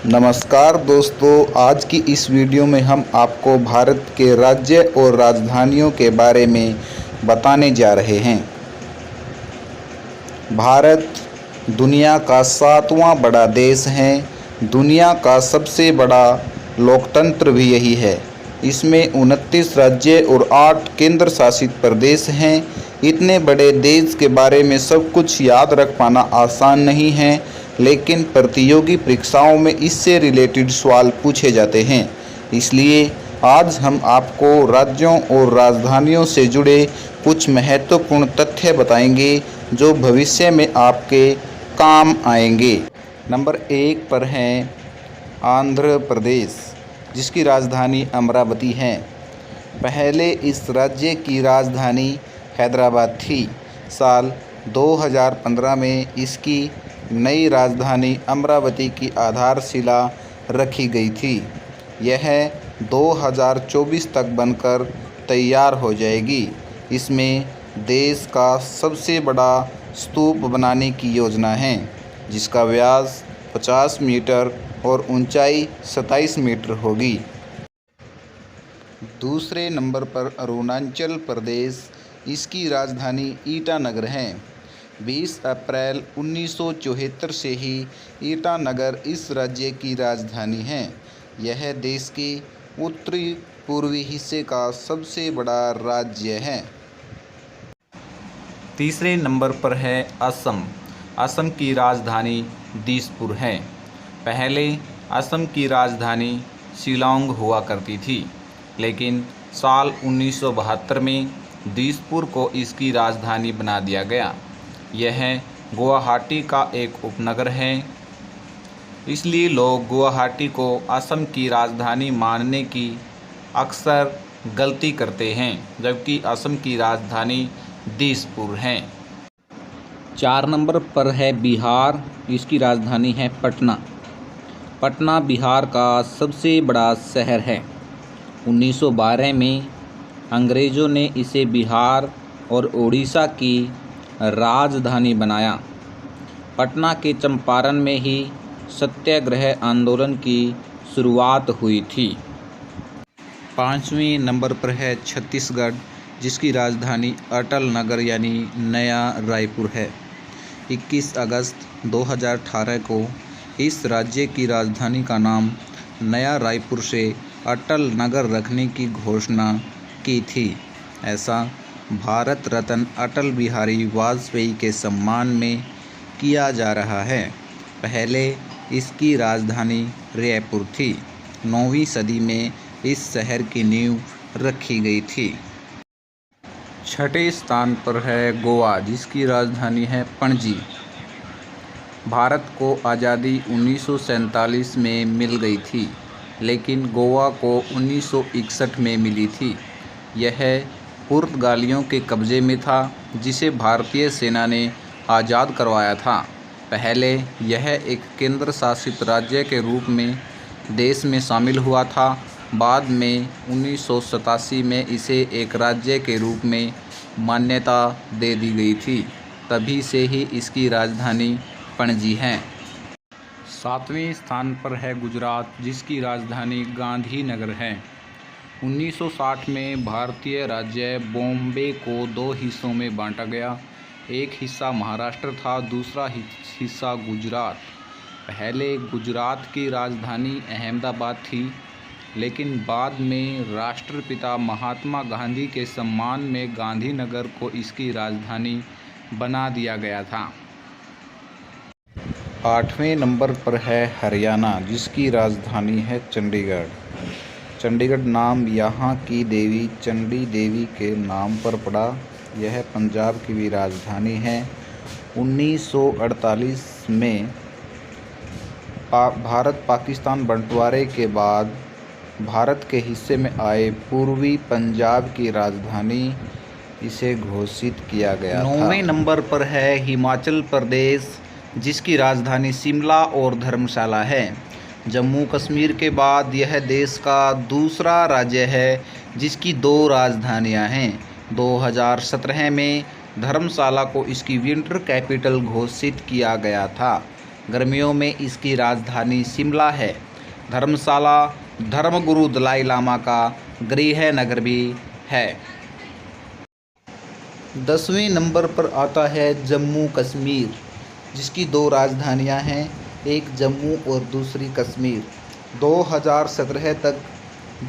नमस्कार दोस्तों, आज की इस वीडियो में हम आपको भारत के राज्य और राजधानियों के बारे में बताने जा रहे हैं। भारत दुनिया का 7वां बड़ा देश है। दुनिया का सबसे बड़ा लोकतंत्र भी यही है। इसमें 29 राज्य और 8 केंद्र शासित प्रदेश हैं। इतने बड़े देश के बारे में सब कुछ याद रख पाना आसान नहीं है, लेकिन प्रतियोगी परीक्षाओं में इससे रिलेटेड सवाल पूछे जाते हैं। इसलिए आज हम आपको राज्यों और राजधानियों से जुड़े कुछ महत्वपूर्ण तथ्य बताएंगे जो भविष्य में आपके काम आएंगे। नंबर 1 पर है आंध्र प्रदेश, जिसकी राजधानी अमरावती है। पहले इस राज्य की राजधानी हैदराबाद थी। साल 2015 में इसकी नई राजधानी अमरावती की आधारशिला रखी गई थी। यह 2024 तक बनकर तैयार हो जाएगी। इसमें देश का सबसे बड़ा स्तूप बनाने की योजना है, जिसका व्यास 50 मीटर और ऊंचाई 27 मीटर होगी। दूसरे नंबर पर अरुणाचल प्रदेश, इसकी राजधानी ईटानगर है। 20 अप्रैल 1974 से ही ईटानगर इस राज्य की राजधानी है। यह देश के उत्तरी पूर्वी हिस्से का सबसे बड़ा राज्य है। तीसरे नंबर पर है असम। असम की राजधानी दिसपुर है। पहले असम की राजधानी शिलांग हुआ करती थी, लेकिन साल 1972 में दिसपुर को इसकी राजधानी बना दिया गया। यह गुवाहाटी का एक उपनगर है, इसलिए लोग गुवाहाटी को असम की राजधानी मानने की अक्सर गलती करते हैं, जबकि असम की राजधानी दिसपुर है। 4 नंबर पर है बिहार, इसकी राजधानी है पटना। पटना बिहार का सबसे बड़ा शहर है। 1912 में अंग्रेज़ों ने इसे बिहार और उड़ीसा की राजधानी बनाया। पटना के चंपारण में ही सत्याग्रह आंदोलन की शुरुआत हुई थी। 5वें नंबर पर है छत्तीसगढ़, जिसकी राजधानी अटल नगर यानी नया रायपुर है। 21 अगस्त 2018 को इस राज्य की राजधानी का नाम नया रायपुर से अटल नगर रखने की घोषणा की थी। ऐसा भारत रत्न अटल बिहारी वाजपेयी के सम्मान में किया जा रहा है। पहले इसकी राजधानी रायपुर थी। 9वीं सदी में इस शहर की नींव रखी गई थी। 6ठे स्थान पर है गोवा, जिसकी राजधानी है पणजी। भारत को आज़ादी 1947 में मिल गई थी, लेकिन गोवा को 1961 में मिली थी। यह पुर्तगालियों के कब्ज़े में था, जिसे भारतीय सेना ने आज़ाद करवाया था। पहले यह एक केंद्र शासित राज्य के रूप में देश में शामिल हुआ था। बाद में 1987 में इसे एक राज्य के रूप में मान्यता दे दी गई थी। तभी से ही इसकी राजधानी पणजी है। 7वें स्थान पर है गुजरात, जिसकी राजधानी गांधीनगर है। 1960 में भारतीय राज्य बॉम्बे को 2 हिस्सों में बांटा गया। एक हिस्सा महाराष्ट्र था, दूसरा हिस्सा गुजरात। पहले गुजरात की राजधानी अहमदाबाद थी, लेकिन बाद में राष्ट्रपिता महात्मा गांधी के सम्मान में गांधीनगर को इसकी राजधानी बना दिया गया था। 8वें नंबर पर है हरियाणा, जिसकी राजधानी है चंडीगढ़। चंडीगढ़ नाम यहाँ की देवी चंडी देवी के नाम पर पड़ा। यह पंजाब की भी राजधानी है। 1948 में भारत पाकिस्तान बंटवारे के बाद भारत के हिस्से में आए पूर्वी पंजाब की राजधानी इसे घोषित किया गया था। 9वें नंबर पर है हिमाचल प्रदेश, जिसकी राजधानी शिमला और धर्मशाला है। जम्मू कश्मीर के बाद यह देश का दूसरा राज्य है जिसकी 2 राजधानियां हैं। 2017 में धर्मशाला को इसकी विंटर कैपिटल घोषित किया गया था। गर्मियों में इसकी राजधानी शिमला है। धर्मशाला धर्मगुरु दलाई लामा का गृह नगर भी है। 10वें नंबर पर आता है जम्मू कश्मीर, जिसकी 2 राजधानियां हैं, एक जम्मू और दूसरी कश्मीर। 2017 तक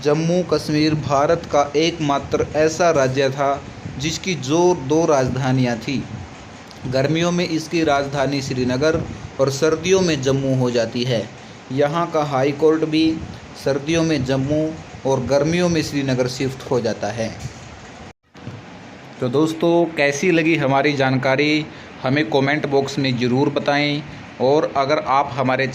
जम्मू कश्मीर भारत का एकमात्र ऐसा राज्य था जिसकी जो 2 राजधानियां थी। गर्मियों में इसकी राजधानी श्रीनगर और सर्दियों में जम्मू हो जाती है। यहाँ का हाई कोर्ट भी सर्दियों में जम्मू और गर्मियों में श्रीनगर शिफ्ट हो जाता है। तो दोस्तों, कैसी लगी हमारी जानकारी हमें कमेंट बॉक्स में ज़रूर बताएं, और अगर आप हमारे